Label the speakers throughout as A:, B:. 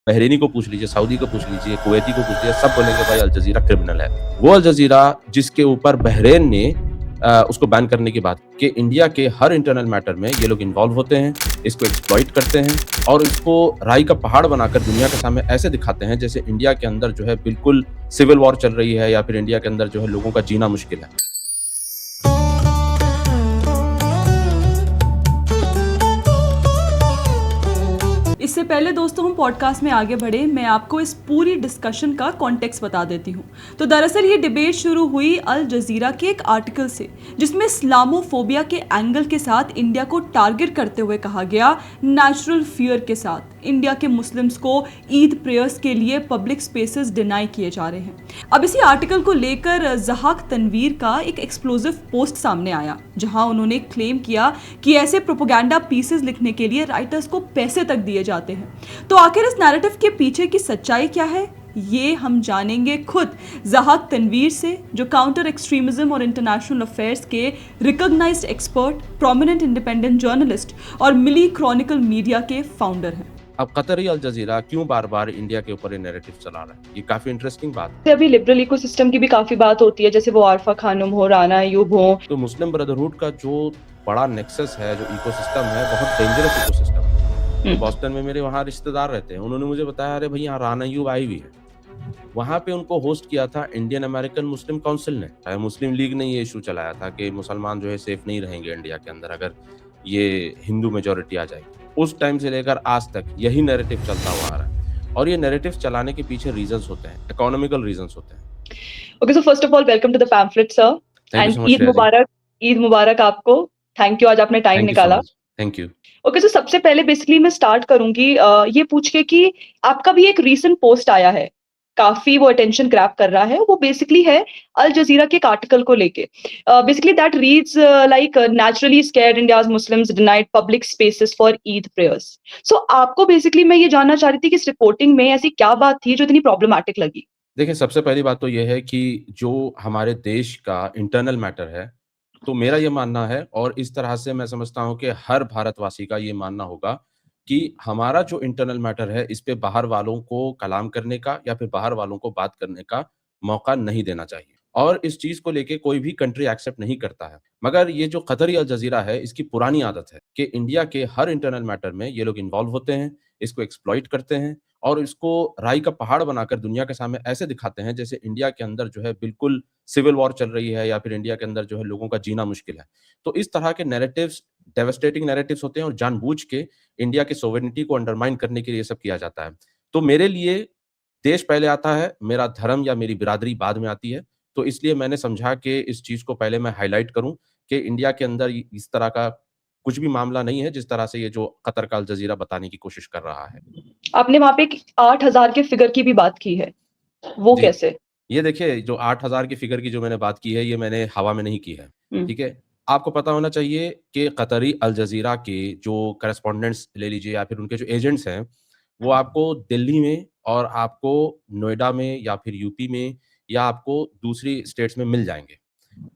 A: Bahraini को पूछ लीजिए, सऊदी को पूछ लीजिए, कुवैती को पूछ लीजिए, सब बोलेंगे भाई अल जज़ीरा क्रिमिनल है। वो अल जज़ीरा जिसके ऊपर बहरीन ने उसको बैन करने की बात कि इंडिया के हर इंटरनल मैटर में ये लोग इन्वॉल्व होते हैं, इसको एक्सप्लॉइट करते हैं और इसको राई का पहाड़ बनाकर दुनिया के सामने ऐसे दिखाते हैं जैसे इंडिया के अंदर जो है बिल्कुल सिविल वॉर चल रही है या फिर इंडिया के अंदर जो है लोगों का जीना मुश्किल है।
B: इससे पहले दोस्तों हम पॉडकास्ट में आगे बढ़े, मैं आपको इस पूरी डिस्कशन का कॉन्टेक्स्ट बता देती हूँ। तो दरअसल ये डिबेट शुरू हुई अल जज़ीरा के एक आर्टिकल से, जिसमें इस्लामोफोबिया के एंगल के साथ इंडिया को टारगेट करते हुए कहा गया नेचुरल फियर के साथ इंडिया के मुस्लिम्स को ईद प्रेयर्स के लिए पब्लिक स्पेसेस डिनाई किए जा रहे हैं। अब इसी आर्टिकल को लेकर ज़हाक तनवीर का एक एक्सप्लोसिव पोस्ट सामने आया, जहां उन्होंने क्लेम किया कि ऐसे प्रोपोगेंडा पीसेस लिखने के लिए राइटर्स को पैसे तक दिए जाते हैं। तो आखिर इस नैरेटिव के पीछे की सच्चाई क्या है, ये हम जानेंगे खुद ज़हाक तनवीर से, जो काउंटर एक्सट्रीमिज्म और इंटरनेशनल अफेयर्स के recognised expert, prominent independent journalist और मिली क्रॉनिकल मीडिया के फाउंडर हैं।
A: अब कतरी अल जज़ीरा क्यों बार बार इंडिया के ऊपर ये नैरेटिव चला रहा है, ये काफी इंटरेस्टिंग बात है।
C: अभी लिबरल इकोसिस्टम की भी काफी बात होती है, जैसे वो आरफा खानम हो, राना अयूब हो।
A: तो मुस्लिम ब्रदरहुड का जो बड़ा नेक्सस है, जो इकोसिस्टम है, बहुत डेंजरस इकोसिस्टम है। तो बॉस्टन में मेरे वहाँ रिश्तेदार रहते हैं, उन्होंने मुझे बताया अरे भाई यहाँ राना अयूब आई हुई है। वहाँ पे उनको होस्ट किया था इंडियन अमेरिकन मुस्लिम काउंसिल ने। मुस्लिम लीग ने ये इशू चलाया था कि मुसलमान जो है सेफ नहीं रहेंगे इंडिया के अंदर अगर ये हिंदू मेजोरिटी आ जाएगी। उस टाइम से लेकर आज तक यही नैरेटिव चलता हुआ आ रहा है और ये नैरेटिव चलाने के पीछे रीजंस होते हैं, इकोनॉमिकल रीजंस होते हैं।
C: Okay, so first of all welcome to the pamphlet sir, and Eid मुबारक। ईद मुबारक आपको। थैंक यू, आज आपने टाइम निकाला।
A: Thank you.
C: ओके, सो सबसे पहले बेसिकली मैं स्टार्ट करूंगी ये पूछ के कि आपका भी एक रीसेंट पोस्ट आया है, काफी वो अटेंशन ग्रैब कर रहा है। वो बेसिकली है अल जजीरा के एक आर्टिकल को लेके। Basically that reads like naturally scared India's Muslims denied public spaces for Eid prayers. So आपको बेसिकली मैं ये जानना चाह रही थी कि इस रिपोर्टिंग में ऐसी क्या बात थी जो इतनी प्रॉब्लमैटिक लगी।
A: देखिए, सबसे पहली बात तो ये है कि जो हमारे देश का इंटरनल मैटर है, तो मेरा ये मानना है और इस तरह से मैं समझता हूँ कि हर भारतवासी का ये मानना होगा कि हमारा जो इंटरनल मैटर है, इस पे बाहर वालों को कलाम करने का या फिर बाहर वालों को बात करने का मौका नहीं देना चाहिए और इस चीज़ को लेके कोई भी कंट्री एक्सेप्ट नहीं करता है। मगर ये जो कतरी अल जज़ीरा है, इसकी पुरानी आदत है कि इंडिया के हर इंटरनल मैटर में ये लोग इन्वॉल्व होते हैं, इसको एक्सप्लॉइट करते हैं और इसको राई का पहाड़ बनाकर दुनिया के सामने ऐसे दिखाते हैं जैसे इंडिया के अंदर जो है बिल्कुल सिविल वॉर चल रही है या फिर इंडिया के अंदर जो है लोगों का जीना मुश्किल है। तो इस तरह के नैरेटिव्स डेवास्टेटिंग नैरेटिव्स होते हैं और जानबूझ के इंडिया की सॉवरेनिटी को अंडरमाइन करने के लिए ये सब किया जाता है। तो मेरे लिए देश पहले आता है, मेरा धर्म या मेरी बिरादरी बाद में आती है। तो इसलिए मैंने समझा कि इस चीज़ को पहले मैं हाइलाइट करूँ कि इंडिया के अंदर इस तरह का कुछ भी मामला नहीं है, जिस तरह से ये जो कतर का अल जज़ीरा बताने की कोशिश कर रहा है।
C: आपने वहाँ पे एक 8,000 के फिगर की भी बात की है, वो कैसे?
A: ये देखिए, जो 8,000 की फिगर की जो मैंने बात की है, ये मैंने हवा में नहीं की है, ठीक है? आपको पता होना चाहिए कि कतरी अल जज़ीरा के जो करेस्पोंडेंट्स ले लीजिए या फिर उनके जो एजेंट्स हैं, वो आपको दिल्ली में और आपको नोएडा में या फिर यूपी में या आपको दूसरी स्टेट्स में मिल जाएँगे।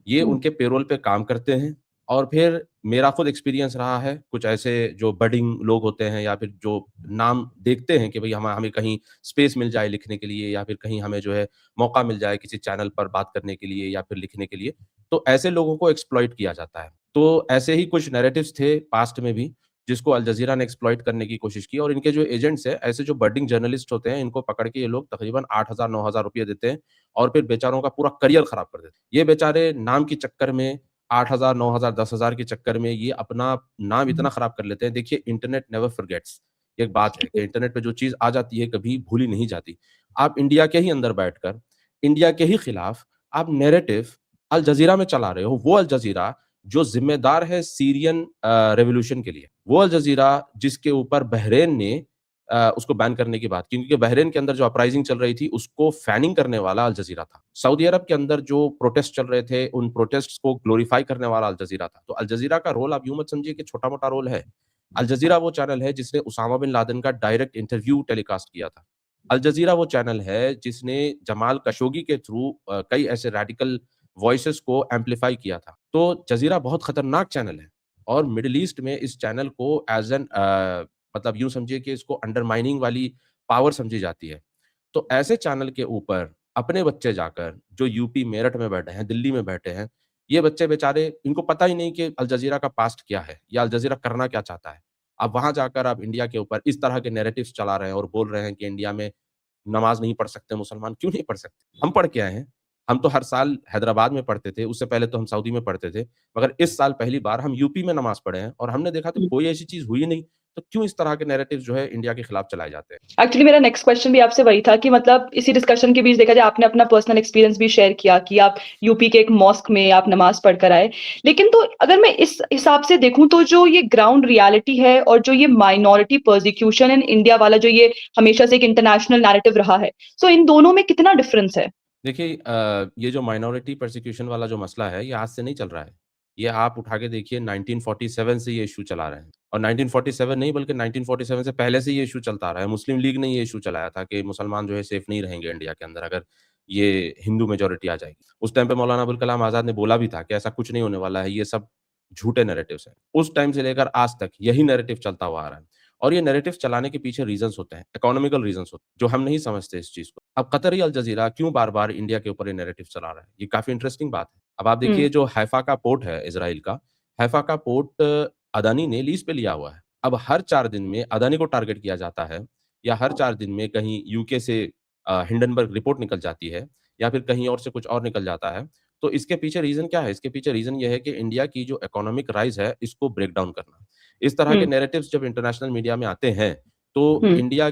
A: ये उनके पेरोल पे काम करते हैं और फिर मेरा खुद एक्सपीरियंस रहा है, कुछ ऐसे जो बडिंग लोग होते हैं या फिर जो नाम देखते हैं कि भई हमें कहीं स्पेस मिल जाए लिखने के लिए या फिर कहीं हमें जो है मौका मिल जाए किसी चैनल पर बात करने के लिए या फिर लिखने के लिए, तो ऐसे लोगों को एक्सप्लॉइट किया जाता है। तो ऐसे ही कुछ नैरेटिव्स थे पास्ट में भी, जिसको अल जज़ीरा ने एक्सप्लॉइट करने की कोशिश की और इनके जो एजेंट्स हैं, ऐसे जो बडिंग जर्नलिस्ट होते हैं, इनको पकड़ के ये लोग तकरीबन 8,000 9,000 रुपए देते हैं और फिर बेचारों का पूरा करियर खराब कर देते हैं। ये बेचारे नाम के चक्कर में 8,000 9,000 10,000 के चक्कर में ये अपना नाम इतना खराब कर लेते हैं। देखिए, इंटरनेट नेवर फॉरगेट्स, एक बात है कि इंटरनेट पे जो चीज़ आ जाती है कभी भूली नहीं जाती। आप इंडिया के ही अंदर बैठकर, इंडिया के ही खिलाफ आप नैरेटिव अल जज़ीरा में चला रहे हो, वो अल जज़ीरा जो ज़िम्मेदार है सीरियन रिवॉल्यूशन के लिए। वो अल जज़ीरा जिसके ऊपर बहरीन ने उसको बैन करने की बात की क्योंकि बहरीन के अंदर जो अपराइजिंग चल रही थी उसको फैनिंग करने वाला अल जज़ीरा था। सऊदी अरब के अंदर जो प्रोटेस्ट चल रहे थे उन प्रोटेस्ट्स को ग्लोरीफाई करने वाला अल जज़ीरा था। तो अल जज़ीरा का रोल आप यूँ मत समझिए कि छोटा-मोटा रोल है। अल जज़ीरा वो चैनल है जिसने उसामा बिन लादेन का डायरेक्ट इंटरव्यू टेलीकास्ट किया था। अल जज़ीरा वो चैनल है जिसने जमाल खशोगी के थ्रू कई ऐसे रेडिकल वॉइसेस को एम्प्लीफाई किया था। तो जज़ीरा बहुत खतरनाक चैनल है और मिडल ईस्ट में इस चैनल को एज़ एन मतलब यूँ समझिए कि इसको अंडरमाइनिंग वाली पावर समझी जाती है। तो ऐसे चैनल के ऊपर अपने बच्चे जाकर जो यूपी मेरठ में बैठे हैं, दिल्ली में बैठे हैं, ये बच्चे बेचारे इनको पता ही नहीं कि अल जज़ीरा का पास्ट क्या है या अल जज़ीरा करना क्या चाहता है। अब वहाँ जाकर आप इंडिया के ऊपर इस तरह के नैरेटिव्स चला रहे हैं और बोल रहे हैं कि इंडिया में नमाज़ नहीं पढ़ सकते मुसलमान, क्यों नहीं पढ़ सकते? हम पढ़ के आए हैं। हम तो हर साल हैदराबाद में पढ़ते थे, उससे पहले तो हम सऊदी में पढ़ते थे, मगर इस साल पहली बार हम यूपी में नमाज़ पढ़े हैं और हमने देखा तो कोई ऐसी चीज़ हुई नहीं, तो क्यों इस तरह के नैरेटिव्स जो है इंडिया के खिलाफ चलाए जाते हैं?
C: एक्चुअली मेरा नेक्स्ट क्वेश्चन भी आपसे वही था कि मतलब इसी डिस्कशन के बीच देखा जाए आपने अपना पर्सनल एक्सपीरियंस भी शेयर किया कि आप यूपी के एक मॉस्क में आप नमाज पढ़कर आए। लेकिन तो अगर मैं इस हिसाब से देखूं तो जो ये ग्राउंड रियलिटी है और जो ये माइनॉरिटी पर्सिक्यूशन इन इंडिया वाला जो ये हमेशा से एक इंटरनेशनल नैरेटिव रहा है, सो इन दोनों में कितना डिफरेंस है?
A: देखिए ये जो माइनॉरिटी परसिक्यूशन वाला जो मसला है, ये आज से नहीं चल रहा है। ये आप उठा के देखिए 1947 से ये इश्यू चला रहे हैं और 1947 नहीं बल्कि 1947 से पहले से ये इश्यू चलता आ रहा है। मुस्लिम लीग ने ये इश्यू चलाया था कि मुसलमान जो है सेफ नहीं रहेंगे इंडिया के अंदर अगर ये हिंदू मेजॉरिटी आ जाएगी। उस टाइम पे मौलाना अबुल कलाम आज़ाद ने बोला भी था कि ऐसा कुछ नहीं होने वाला है, ये सब झूठे नैरेटिव्स हैं। उस टाइम से लेकर आज तक यही नैरेटिव चलता हुआ आ रहा है और ये नैरेटिव्स चलाने के पीछे रीज़न्स होते हैं, इकोनॉमिकल रीज़न्स होते हैं, जो हम नहीं समझते इस चीज़ को। अब कतरी अल जज़ीरा क्यों बार-बार इंडिया के ऊपर ये नैरेटिव चला रहा है? ये काफ़ी इंटरेस्टिंग बात है। अब आप
C: हुँ,
A: देखिए जो हैफा का पोर्ट है इज़राइल का, हैफा का पोर्ट अदानी ने लीज़ पे लिया हुआ है। अब हर 4 दिन में अदानी को टारगेट किया जाता है या हर 4 दिन में कहीं यूके से हिंडनबर्ग रिपोर्ट निकल जाती है या फिर कहीं और से कुछ और निकल जाता है। तो इसके पीछे रीज़न क्या है? इसके पीछे रीज़न ये है कि इंडिया की जो इकोनॉमिक राइज़ है, इसको ब्रेक डाउन करना। इस तरह
C: हुँ,
A: के नैरेटिव्स जब इंटरनेशनल मीडिया में आते हैं, तो
C: हुँ,
A: इंडिया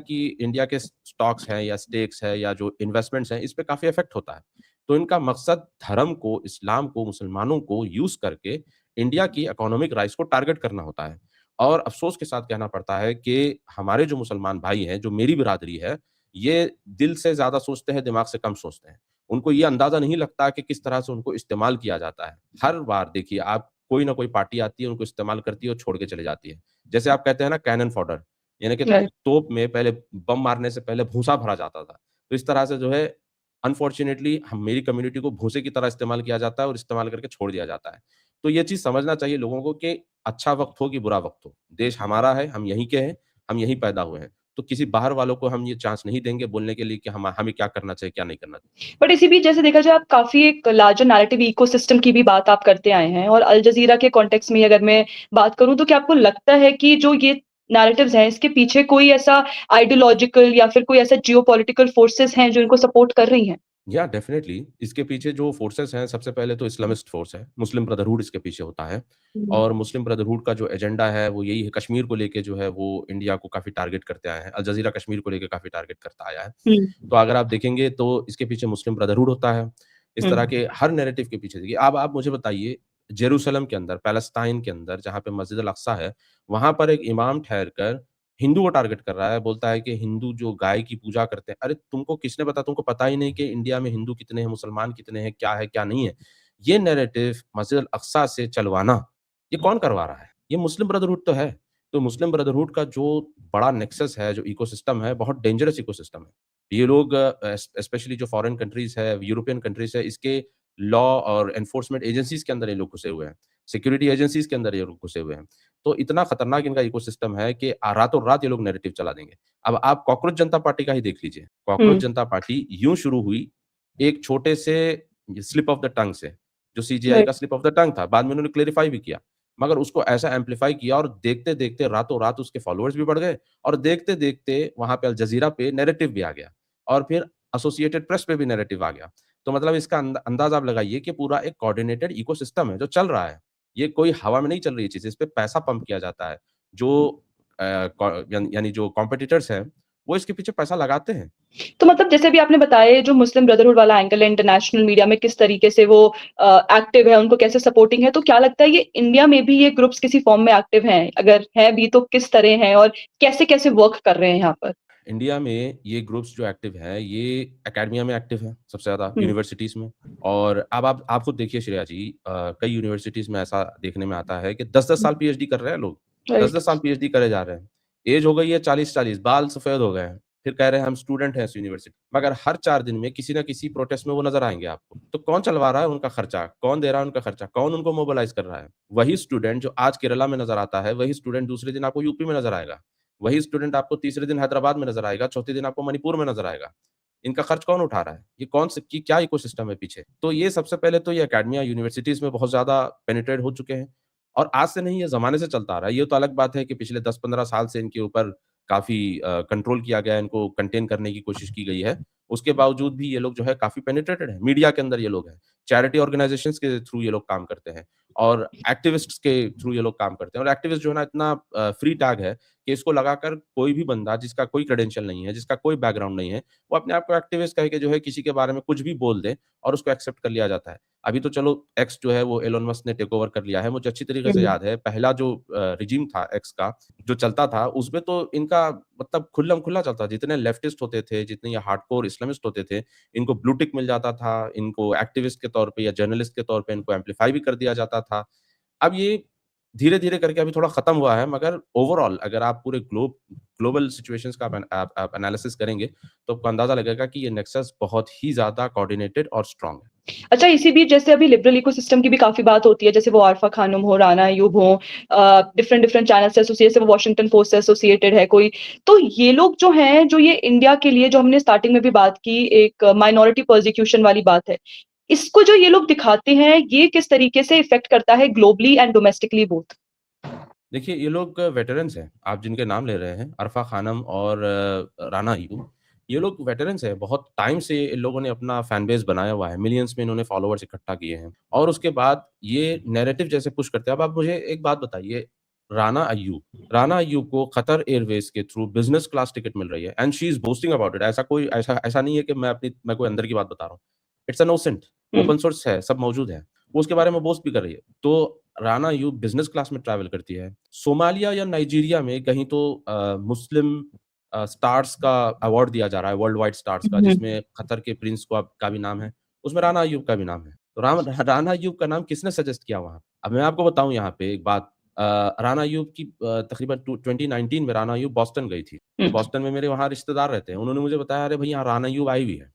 A: के स्टॉक्स हैं या स्टेक्स हैं या जो इन्वेस्टमेंट्स हैं, इस पे काफ़ी इफ़ेक्ट होता है। तो इनका मकसद धर्म को, इस्लाम को, मुसलमानों को यूज़ करके इंडिया की इकोनॉमिक राइज़ को टारगेट करना होता है। और अफ़सोस के साथ कहना पड़ता है कि हमारे जो मुसलमान भाई हैं, जो मेरी बिरादरी है, ये दिल से ज़्यादा सोचते हैं, दिमाग से कम सोचते हैं। उनको ये अंदाज़ा नहीं लगता कि किस तरह से उनको इस्तेमाल किया जाता है। हर बार देखिए आप कोई ना कोई पार्टी आती है, उनको इस्तेमाल करती है और छोड़ के चले जाती है। जैसे आप कहते हैं ना कैनन फॉडर, यानी कि
C: राइट।
A: तोप में पहले बम मारने से पहले भूसा भरा जाता था। तो इस तरह से जो है अनफॉर्च्यूनेटली हम मेरी कम्युनिटी को भूसे की तरह इस्तेमाल किया जाता है और इस्तेमाल करके छोड़ दिया जाता है। तो ये चीज़ समझना चाहिए लोगों को कि अच्छा वक़्त हो कि बुरा वक़्त हो, देश हमारा है, हम यहीं के हैं, हम यहीं पैदा हुए हैं। तो किसी बाहर वालों को हम ये चांस नहीं देंगे बोलने के लिए कि हमें क्या करना चाहिए, क्या नहीं करना चाहिए।
C: बट इसी बीच जैसे देखा जाए आप काफ़ी एक लार्जर नैरेटिव इकोसिस्टम की भी बात आप करते आए हैं और अल जज़ीरा के कॉन्टेक्स्ट में अगर मैं बात करूँ तो क्या आपको लगता है कि जो ये नैरेटिव्स हैं इसके पीछे कोई ऐसा आइडियोलॉजिकल या फिर कोई ऐसा जियोपॉलिटिकल फोर्सेस हैं जो इनको सपोर्ट कर रही हैं?
A: या डेफ़िनेटली इसके पीछे जो फ़ोर्सेस हैं, सबसे पहले तो इस्लामिस्ट फ़ोर्स है, मुस्लिम ब्रदरहुड इसके पीछे होता है
C: हुँ,
A: और मुस्लिम ब्रदरहुड का जो एजेंडा है, वो यही है कश्मीर को लेके जो है वो इंडिया को काफ़ी टारगेट करते आए हैं। अल जज़ीरा कश्मीर को लेके काफ़ी टारगेट करता आया है।
C: हुँ,
A: तो अगर आप देखेंगे तो इसके पीछे मुस्लिम ब्रदरहुड होता है। इस
C: हुँ,
A: तरह के हर नैरेटिव के पीछे देखिए अब आप मुझे बताइए जेरूशलेम के अंदर, पैलेस्टाइन के अंदर जहाँ पे मस्जिद अल अक्सा है, वहाँ पर एक इमाम ठहर कर हिंदू को टारगेट कर रहा है, बोलता है कि हिंदू जो गाय की पूजा करते हैं, अरे तुमको किसने बताया? तुमको पता ही नहीं कि इंडिया में हिंदू कितने हैं, मुसलमान कितने हैं, क्या नहीं है? ये नैरेटिव मस्जिद अल अक्सा से चलवाना, ये कौन करवा रहा है? ये मुस्लिम ब्रदरहुड तो है। तो मुस्लिम ब्रदरहुड का जो बड़ा नेक्सस है, जो इकोसिस्टम है, बहुत डेंजरस इकोसिस्टम है। ये लोग स्पेशली जो फॉरेन कंट्रीज़ है, यूरोपियन कंट्रीज़ है, इसके लॉ और एनफोर्समेंट एजेंसीज़ के अंदर ये लोग घुसे हुए हैं। सिक्योरिटी एजेंसीज़ के अंदर ये लोग घुसे हुए हैं। तो इतना खतरनाक इनका इकोसिस्टम है कि रातों-रात ये लोग नैरेटिव चला देंगे। अब आप कॉकरोच जनता पार्टी का ही देख लीजिए। कॉकरोच
C: हुँ,
A: जनता पार्टी यूँ शुरू हुई, एक छोटे से स्लिप ऑफ द टंग से, जो सीजेआई
C: राइट।
A: का स्लिप ऑफ द टंग था। बाद में उन्होंने क्लेरिफाई भी किया। मगर उसको ऐसा एम्प्लीफाई किया और देखते-देखते रातों-रात उसके फॉलोअर्स भी बढ़ गए और देखते-देखते वहाँ पे अल जज़ीरा पे नैरेटिव भी आ गया और फिर एसोसिएटेड प्रेस पे भी नैरेटिव आ गया। तो मतलब इसका अंदाज़ा आप लगाइए कि पूरा एक कोऑर्डिनेटेड इकोसिस्टम है जो चल रहा है। ये कोई हवा में नहीं चल रही है चीज़, इस पे पैसा पंप किया जाता है। जो कॉ यानी जो कॉम्पिटिटर्स हैं, वो इसके पीछे पैसा लगाते हैं।
C: तो मतलब जैसे अभी आपने बताया जो मुस्लिम ब्रदरहुड वाला एंगल है इंटरनेशनल मीडिया में किस तरीके से वो एक्टिव है, उनको कैसे सपोर्टिंग है, तो क्या लगता है ये इंडिया में भी ये ग्रुप्स किसी फॉर्म में एक्टिव हैं? अगर हैं भी तो किस तरह हैं और कैसे-कैसे वर्क कर रहे हैं यहाँ पर?
A: इंडिया में ये ग्रुप्स जो एक्टिव हैं, ये एकेडमिया में एक्टिव हैं सबसे ज़्यादा,
C: हुँ,
A: यूनिवर्सिटीज़ में। और अब आप खुद देखिए श्रेया जी कई यूनिवर्सिटीज़ में ऐसा देखने में आता है कि 10-10
C: हुँ,
A: साल पीएचडी कर रहे हैं लोग।
C: राइट।
A: 10-10 साल पीएचडी करे जा रहे हैं। ऐज हो गई है 40-40, बाल सफ़ेद हो गए हैं। फिर कह रहे हैं हम स्टूडेंट हैं इस यूनिवर्सिटी, मगर हर 4 दिन में किसी न किसी प्रोटेस्ट में वो नज़र आएँगे आपको। तो कौन चलवा रहा है उनका खर्चा? कौन दे रहा है उनका खर्चा? कौन उनको मोबिलाइज़ कर रहा है? वही स्टूडेंट जो आज केरला में नज़र आता है, वही स्टूडेंट दूसरे दिन आपको यूपी में नज़र आएगा। वही स्टूडेंट आपको तीसरे दिन हैदराबाद में नज़र आएगा, चौथे दिन आपको मणिपुर में नज़र आएगा। इनका खर्च कौन उठा रहा है? ये कौन स कि क्या इकोसिस्टम है पीछे? तो ये सबसे पहले तो ये अकेडमिया, यूनिवर्सिटीज़ में बहुत ज़्यादा पेनिट्रेट हो चुके हैं और आज से नहीं, ये ज़माने से चलता आ रहा है। ये तो अलग बात है कि पिछले 10-15 साल से इनके ऊपर काफ़ी कंट्रोल किया गया है, इनको कंटेन करने की कोशिश की गई है। उसके बावजूद भी ये लोग जो है काफ़ी पेनिट्रेटेड हैं। मीडिया के अंदर ये लोग हैं, चैरिटी ऑर्गनाइज़ेशंस के थ्रू ये लोग काम करते हैं और एक्टिविस्ट्स के थ्रू ये लोग काम करते हैं और एक्टिविस्ट जो है ना इतना फ्री टैग है कि इसको लगाकर कोई भी बंदा जिसका कोई क्रेडेंशियल नहीं है, जिसका कोई बैकग्राउंड नहीं है, वो अपने आप को एक्टिविस्ट कह के जो है किसी के बारे में कुछ भी बोल दे और उसको एक्सेप्ट कर लिया जाता है। अभी तो चलो एक्स जो है वो एलन मस्क ने टेक ओवर कर लिया है। मुझे अच्छी तरीके से
C: हुँ,
A: याद है पहला जो रिजीम था एक्स का, जो चलता था उसमें तो इनका मतलब खुल्लम-खुल्ला चलता था। जितने लेफ्टिस्ट होते थे, जितने ये हार्डकोर इस्लामिस्ट होते थे, इनको ब्लू टिक मिल जाता था, इनको एक्टिविस्ट के तौर पे या जर्नलिस्ट के तौर पे इनको एम्प्लीफाई भी कर दिया जाता था। अब ये धीरे-धीरे करके अभी थोड़ा खत्म हुआ है मगर ओवरऑल अगर आप पूरे ग्लोबल सिचुएशंस का आप एनालिसिस करेंगे, तो आपको अंदाज़ा लगेगा कि ये नेक्सस बहुत ही ज़्यादा कोऑर्डिनेटेड और स्ट्रॉन्ग है।
C: अच्छा, इसी बीच जैसे अभी लिबरल इकोसिस्टम की भी काफ़ी बात होती है, जैसे वो आरफ़ा खानम हो, राना अय्यूब हो, डिफरेंट डिफरेंट चैनल से एसोसिएट, जैसे वो वॉशिंगटन पोस्ट से एसोसिएटेड है कोई। तो ये लोग जो हैं, जो ये इंडिया के लिए जो हमने स्टार्टिंग में भी बात की, एक माइनॉरिटी परसिक्यूशन वाली बात है। इसको जो ये लोग दिखाते हैं, ये किस तरीके से इफ़ेक्ट करता है ग्लोबली एंड डोमेस्टिकली बोथ?
A: देखिए, ये लोग वेटरन्स हैं, आप जिनके नाम ले रहे हैं, अरफ़ा खानम और राना अय्यूब, ये लोग वेटरन्स हैं, बहुत टाइम से इन लोगों ने अपना फैन बेस बनाया हुआ है, मिलियंस में इन्होंने फॉलोवर्स इकट्ठा किए हैं और उसके बाद ये नैरेटिव जैसे पुश करते हैं। अब आप मुझे एक बात बताइए, राना अय्यूब को कतर एयरवेज़ के थ्रू बिज़नेस क्लास टिकट मिल रही है and she is boasting about it. ऐसा नहीं है कि मैं कोई अंदर की बात बता रहा हूँ। It's an OSINT,
C: hmm,
A: open source है, सब मौजूद है। वो उसके बारे में बोस्ट भी कर रही है। तो राना अय्यूब बिज़नेस क्लास में ट्रैवल करती है। सोमालिया या नाइजीरिया में कहीं तो मुस्लिम स्टार्स का अवार्ड दिया जा रहा है, वर्ल्ड वाइड स्टार्स का,
C: हुँ,
A: जिसमें कतर के प्रिंस का भी नाम है, उसमें राना अय्यूब का भी नाम है। तो राना अय्यूब का नाम किसने सजेस्ट किया वहाँ? अब मैं आपको बताऊँ यहाँ पे एक बात राना अय्यूब की तकरीबन 2019 में राना अय्यूब बॉस्टन गई थी। तो
C: हुँ,
A: बॉस्टन में मेरे वहाँ रिश्तेदार रहते हैं। उन्होंने मुझे बताया, "अरे भई, यहाँ राना अय्यूब आई हुई है।"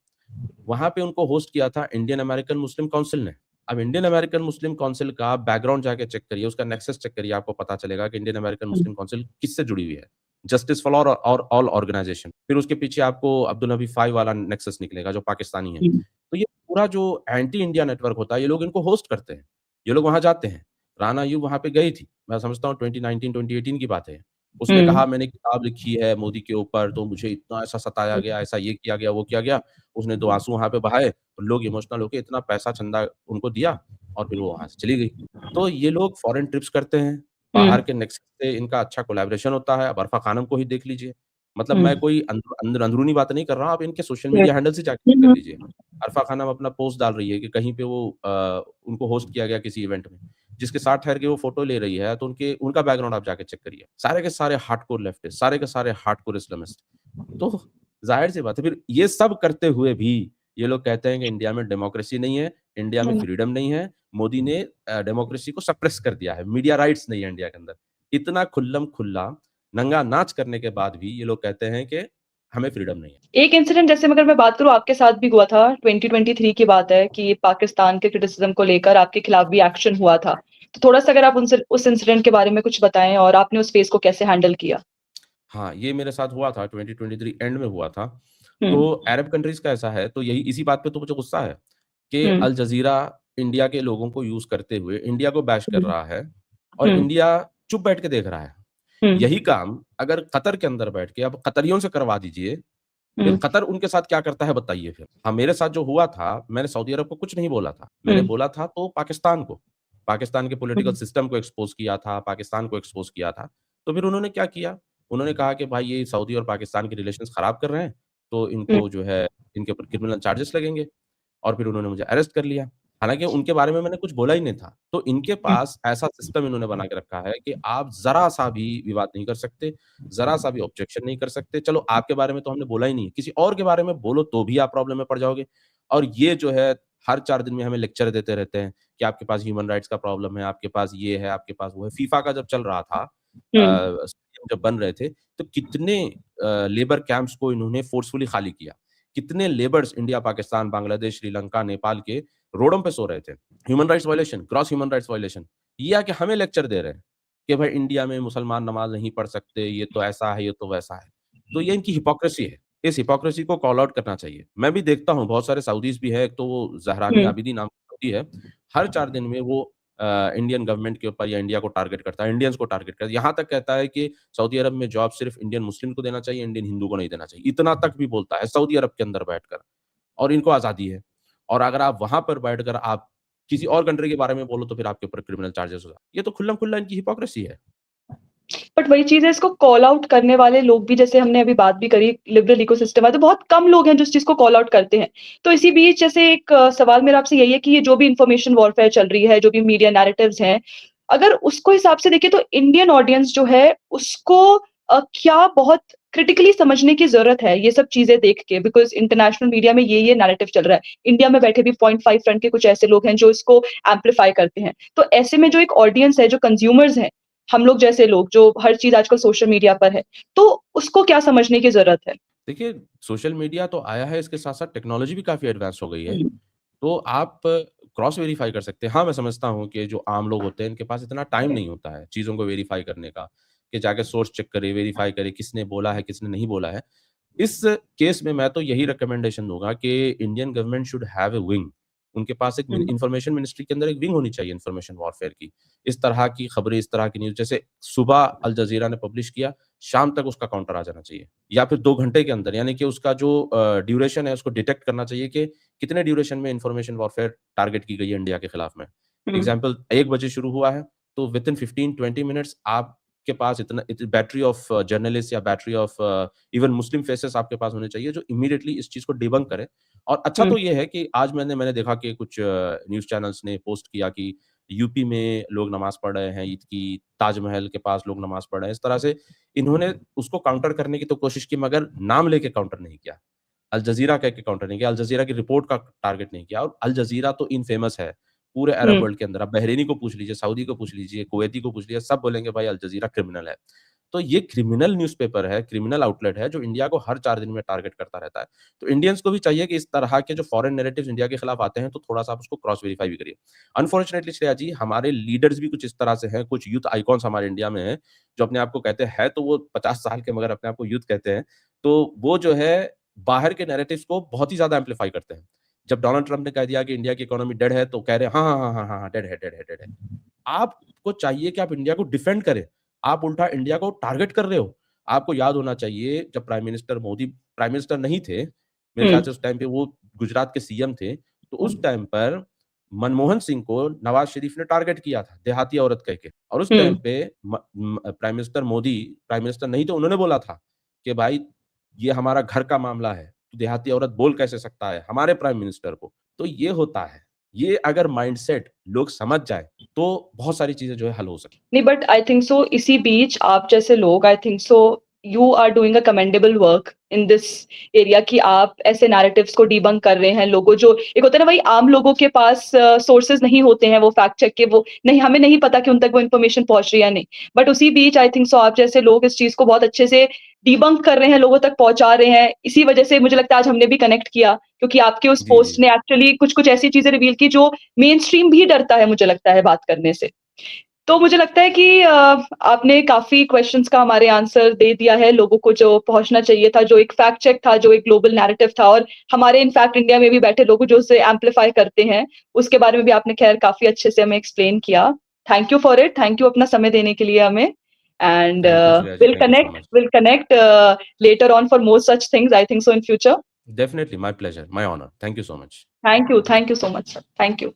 A: वहाँ पे उनको होस्ट किया था इंडियन अमेरिकन मुस्लिम काउंसिल ने। अब इंडियन अमेरिकन मुस्लिम काउंसिल का बैकग्राउंड जाके चेक करिए, उसका नेक्सस चेक करिए, आपको पता चलेगा कि इंडियन अमेरिकन
C: हुँ,
A: मुस्लिम काउंसिल किससे जुड़ी हुई है। Justice for all organisation. फिर उसके पीछे आपको अब्दुल हबीब फाई वाला नेक्सस निकलेगा जो पाकिस्तानी है।
C: हुँ,
A: तो ये पूरा जो एंटी इंडिया नेटवर्क होता है, ये लोग इनको होस्ट करते हैं। ये लोग वहाँ जाते हैं। राना अय्यूब वहाँ पे गई थी। मैं समझता हूँ 2019-2018 की बात है। उसने
C: हुँ,
A: कहा मैंने किताब लिखी है मोदी के ऊपर, तो मुझे इतना ऐसा सताया गया, ऐसा ये किया गया, वो किया गया। उसने 2 आँसू वहाँ पे बहाए, तो लोग इमोशनल होके इतना पैसा चंदा उनको दिया और फिर वो वहाँ से चली गई। तो ये लोग फॉरेन ट्रिप्स करते हैं, बाहर
C: हुँ,
A: के नेक्सस से इनका अच्छा कोलैबोरेशन होता है। अब अरफ़ा खानम को ही देख लीजिए। मतलब
C: हुँ,
A: मैं कोई अंदरूनी बात नहीं कर रहा हूँ, आप इनके सोशल
C: हुँ,
A: मीडिया हैंडल से जाके
C: हुँ,
A: चेक कर
C: हुँ,
A: लीजिए। अरफ़ा खानम अपना पोस्ट डाल रही है कि कहीं पे वो उनको होस्ट किया गया किसी इवेंट में। जिसके साथ ठहर के वो फ़ोटो ले रही है, तो उनका बैकग्राउंड आप जाके चेक करिए। सारे के सारे हार्डकोर लेफ्टिस्ट, सारे के सारे हार्डकोर इस्लामिस्ट। तो ज़ाहिर-सी बात है, फिर ये सब करते हुए भी ये लोग कहते हैं कि इंडिया में डेमोक्रेसी नहीं है, इंडिया में
C: हुँ।
A: फ्रीडम नहीं है, मोदी ने डेमोक्रेसी को सप्रेस कर दिया है, मीडिया राइट्स नहीं है इंडिया के अंदर। इतना खुल्लम-खुल्ला नंगा नाच करने के बाद भी ये लोग कहते हैं कि हमें फ्रीडम नहीं है।
C: एक इंसिडेंट जैसे अगर मैं बात करूँ आपके साथ भी हुआ था, 2023 की बात है कि पाकिस्तान के क्रिटिसिज़्म को लेकर आपके खिलाफ भी एक्शन हुआ था। तो थोड़ा-सा अगर आप उनसे उस इंसिडेंट के बारे में कुछ बताएँ और आपने उस फेज़ को कैसे हैंडल किया?
A: हाँ, ये मेरे साथ हुआ था 2023 एंड में हुआ था।
C: हुँ,
A: तो अरब कंट्रीज़ का ऐसा है, तो यही इसी बात पे तो मुझे गुस्सा है कि
C: हुँ,
A: अल जज़ीरा इंडिया के लोगों को यूज़ करते हुए इंडिया को बैश कर
C: हुँ,
A: रहा है और
C: हुँ,
A: इंडिया चुप बैठ के देख रहा है।
C: हुँ,
A: यही काम अगर कतर के अंदर बैठ के अब कतरियों से करवा दीजिए, फिर
C: हुँ,
A: कतर उनके साथ क्या करता है बताइए फिर? हाँ, मेरे साथ जो हुआ था, मैंने सऊदी अरब को कुछ नहीं बोला था। मैंने
C: हुँ,
A: बोला था तो पाकिस्तान को। पाकिस्तान के पॉलिटिकल
C: हुँ,
A: सिस्टम को एक्सपोज़ किया था, पाकिस्तान को एक्सपोज़ किया था। तो फिर उन्होंने क्या किया? उन्होंने कहा कि भाई ये सऊदी और पाकिस्तान के रिलेशंस खराब कर रहे हैं, तो
C: हुँ,
A: इनको जो है इनके ऊपर क्रिमिनल चार्जेस लगेंगे और फिर उन्होंने मुझे अरेस्ट कर लिया। हालाँकि उनके बारे में मैंने कुछ बोला ही नहीं था। तो इनके
C: हुँ,
A: पास ऐसा सिस्टम इन्होंने बना के रखा है कि आप ज़रा-सा भी विवाद नहीं कर सकते, ज़रा-सा भी ऑब्जेक्शन नहीं कर सकते। चलो आपके बारे में तो हमने बोला ही नहीं है, किसी और के बारे में बोलो तो भी आप प्रॉब्लम में पड़ जाओगे। और ये जो है हर 4 दिन में हमें लेक्चर देते रहते हैं कि आपके पास ह्यूमन राइट्स का प्रॉब्लम है, आपके पास ये है, आपके पास वो है। फीफा का जब चल रहा था
C: हुँ,
A: स्टेडियम जब बन रहे थे, तो कितने लेबर कैंप्स को इन्होंने फोर्सफुली खाली किया। कितने लेबर्स इंडिया, पाकिस्तान, बांग्लादेश, श्रीलंका, नेपाल के रोडों पे सो रहे थे। Human rights violation, gross human rights violation. ये आके हमें लेक्चर दे रहे हैं। कि भाई इंडिया में मुसलमान नमाज नहीं पढ़ सकते, ये तो ऐसा है, ये तो वैसा है। तो ये इनकी हिपोक्रेसी है। इस हिपोक्रेसी को कॉल आउट करना चाहिए। मैं भी देखता हूँ बहुत सारे सऊदीज़ भी है, एक तो वो ज़हरानी
C: हुँ,
A: आबिदी नाम की सऊदी है। हर 4 दिन में वो इंडियन गवर्नमेंट के ऊपर या इंडिया को टारगेट करता है, इंडियंस को टारगेट करता है। यहाँ तक कहता है कि सऊदी अरब में जॉब सिर्फ़ इंडियन मुस्लिम को देना चाहिए, इंडियन हिंदू को नहीं देना चाहिए। इतना तक भी बोलता है सऊदी अरब के अंदर बैठकर, और इनको आज़ादी है। और अगर आप वहाँ पर बैठकर आप किसी और कंट्री के बारे में बोलो तो फिर आपके ऊपर क्रिमिनल चार्जेस होगा। ये तो खुल्लम-खुल्ला इनकी हिपोक्रेसी है।
C: बट वही चीज़ है, इसको कॉल आउट करने वाले लोग भी, जैसे हमने अभी बात भी करी, लिबरल इकोसिस्टम है, तो बहुत कम लोग हैं जो इस चीज़ को कॉल आउट करते हैं। तो इसी बीच जैसे एक सवाल मेरा आपसे यही है कि ये जो भी इन्फॉर्मेशन वॉरफेयर चल रही है, जो भी मीडिया नैरेटिव्स हैं, अगर उसको हिसाब से देखें तो इंडियन ऑडियंस जो है उसको क्या बहुत क्रिटिकली समझने की ज़रूरत है ये सब चीज़ें देख के? बिकॉज़ इंटरनेशनल मीडिया में ये नैरेटिव चल रहा है। इंडिया में बैठे भी 0.5 फ्रंट के कुछ ऐसे लोग हैं जो इसको एम्प्लीफाई करते हैं। तो ऐसे में जो एक ऑडियंस है, जो कंज्यूमर्स हैं, हम लोग जैसे लोग जो हर चीज़ आजकल सोशल मीडिया पर है, तो उसको क्या समझने की ज़रूरत है?
A: देखिए, सोशल मीडिया तो आया है, इसके साथ-साथ टेक्नोलॉजी भी काफ़ी एडवांस हो गई है।
C: हुँ,
A: तो आप क्रॉस वेरीफ़ाई कर सकते हैं। हाँ, मैं समझता हूँ कि जो आम लोग होते हैं, इनके पास इतना टाइम नहीं होता है चीज़ों को वेरीफ़ाई करने का, कि जाके सोर्स चेक करे, वेरीफ़ाई करे, किसने बोला है, किसने नहीं बोला है। इस केस में मैं तो यही रिकमेंडेशन दूँगा कि Indian government should have a wing. उनके पास एक
C: हुँ,
A: इन्फॉर्मेशन मिनिस्ट्री के अंदर एक विंग होनी चाहिए इन्फॉर्मेशन वॉरफेयर की। इस तरह की खबरें, इस तरह की न्यूज़ जैसे सुबह अल जज़ीरा ने पब्लिश किया, शाम तक उसका काउंटर आ जाना चाहिए या फिर 2 घंटे के अंदर, यानी कि उसका जो ड्यूरेशन है उसको डिटेक्ट करना चाहिए कि कितने ड्यूरेशन में इन्फॉर्मेशन वॉरफेयर टारगेट की गई है इंडिया के खिलाफ में।
C: हुँ,
A: एग्ज़ाम्पल 1 बजे शुरू हुआ है, तो विथिन 15-20 मिनट्स आपके पास बैटरी ऑफ जर्नलिस्ट या battery of even Muslim faces आपके पास होने चाहिए जो इमीडिएटली इस चीज़ को डिबंक करें। और अच्छा
C: हुँ,
A: तो ये है कि आज मैंने देखा कि कुछ न्यूज़ चैनल्स ने पोस्ट किया कि यूपी में लोग नमाज़ पढ़ रहे हैं ईद की, ताजमहल के पास लोग नमाज़ पढ़ रहे हैं। इस तरह से इन्होंने उसको काउंटर करने की तो कोशिश की, मगर नाम लेके काउंटर नहीं किया। अल जज़ीरा कह के काउंटर नहीं किया, अल जज़ीरा की रिपोर्ट का टारगेट नहीं किया, और अल जज़ीरा तो इनफ़ेमस है पूरे अरब
C: हुँ,
A: वर्ल्ड के अंदर। आप बहरीनी को पूछ लीजिए, सऊदी को पूछ लीजिए, कुवैती को पूछ लीजिए, सब बोलेंगे भाई अल जज़ीरा क्रिमिनल है। तो ये क्रिमिनल न्यूज़पेपर है, क्रिमिनल आउटलेट है जो इंडिया को हर 4 दिन में टारगेट करता रहता है। तो इंडियंस को भी चाहिए कि इस तरह के जो फॉरेन नैरेटिव्स इंडिया के खिलाफ आते हैं तो थोड़ा-सा आप उसको क्रॉस वेरीफाई भी करिए। अनफॉर्चुनेटली श्रेया जी, हमारे लीडर्स भी कुछ इस तरह से हैं, कुछ यूथ आइकॉन्स हमारे इंडिया में हैं, जो अपने आप को कहते हैं तो वो 50 साल के, मगर अपने आप को यूथ कहते हैं। तो वो जो है बाहर के नैरेटिव्स को बहुत ही ज़्यादा एम्प्लीफाई करते हैं। जब डोनाल्ड ट्रम्प ने कह दिया कि इंडिया की इकोनॉमी डेड है, तो कह रहे हैं हाँ, हाँ, हाँ, हाँ, हाँ, हाँ, डेड है, डेड है, डेड है। आपको चाहिए कि आप इंडिया को डिफेंड करें, आप उल्टा इंडिया को टारगेट कर रहे हो। आपको याद होना चाहिए जब प्राइम मिनिस्टर नहीं थे, मेरे
C: हुँ,
A: ख्याल से उस टाइम पे वो गुजरात के सीएम थे, तो उस टाइम पर मनमोहन सिंह को नवाज़ शरीफ ने टारगेट किया था, देहाती औरत कह के, और उस
C: हुँ।
A: टाइम पे प्राइम मिनिस्टर नहीं थे, उन्होंने बोला था कि भाई ये हमारा घर का मामला है, तो देहाती औरत बोल कैसे सकता है हमारे प्राइम मिनिस्टर को? तो ये होता है। ये अगर माइंडसेट लोग समझ जाएँ, तो बहुत सारी चीज़ें जो है हल हो सकती हैं।
C: नहीं, बट आई थिंक सो इसी बीच आप जैसे लोग, I think so you are doing a commendable work in this area कि आप ऐसे नैरेटिव्स को डिबंक कर रहे हैं। लोगों जो एक होता है ना, वही आम लोगों के पास सोर्सेज नहीं होते हैं वो फैक्ट चेक के, वो नहीं, हमें नहीं पता कि उन तक वो इन्फॉर्मेशन पहुंच रही है या नहीं। बट उसी बीच आई थिंक सो आप जैसे लोग इस चीज को बहुत अच्छे से डिबंक कर रहे हैं, लोगों तक पहुंचा रहे हैं। इसी वजह से मुझे लगता है आज हमने भी कनेक्ट किया, क्योंकि आपके उस
A: जी, जी।
C: पोस्ट ने एक्चुअली कुछ कुछ ऐसी चीजें रिवील की जो मेन स्ट्रीम भी डरता है, मुझे लगता है बात करने से। तो मुझे लगता है कि आपने काफ़ी क्वेश्चन्स का हमारे आंसर दे दिया है, लोगों को जो पहुँचना चाहिए था, जो एक फैक्ट चेक था, जो एक ग्लोबल नैरेटिव था, और हमारे इनफैक्ट इंडिया में भी बैठे लोग जो उसे एम्प्लीफाई करते हैं, उसके बारे में भी आपने ख़ैर काफ़ी अच्छे से हमें एक्सप्लेन किया। Thank you for it, thank you अपना समय देने के लिए हमें, and
A: thank you Shreya ji, thank you so much.
C: Will connect later on for more such things I think so in future.
A: Definitely my pleasure, my honour. Thank you so much.
C: Thank you so much sir, thank you.